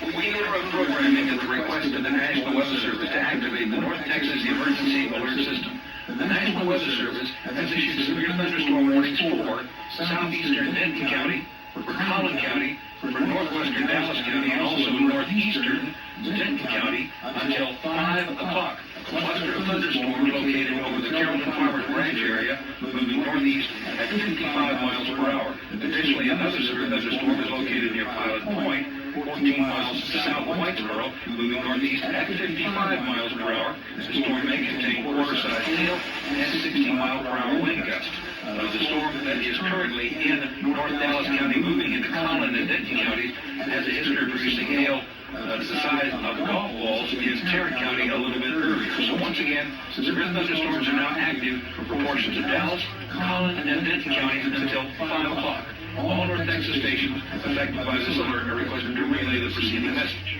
We interrupt programming at the request of the National Weather Service to activate the North Texas Emergency Alert System. The National Weather Service has issued severe thunderstorm warnings for southeastern Denton County, for Collin County, for northwestern Dallas County, and also northeastern Denton County until 5 o'clock. A cluster of thunderstorms located over the Carrollton Farmers Branch area, moving northeast at 55 miles per hour. Additionally, another severe thunderstorm is located near Pilot Point, 14 miles south of Whitesboro, moving northeast at 55 miles per hour. The storm may contain quarter-sized hail and 60-mile-per-hour wind gusts. The storm that is currently in North Dallas County, moving into Collin and Denton counties, has a history of producing hail the size of golf balls in Tarrant County a little bit earlier. So once again, severe thunderstorms are now active for portions of Dallas, Collin, and Denton counties until 5 o'clock. All North Texas stations affected by this alert are requested to relay the preceding message.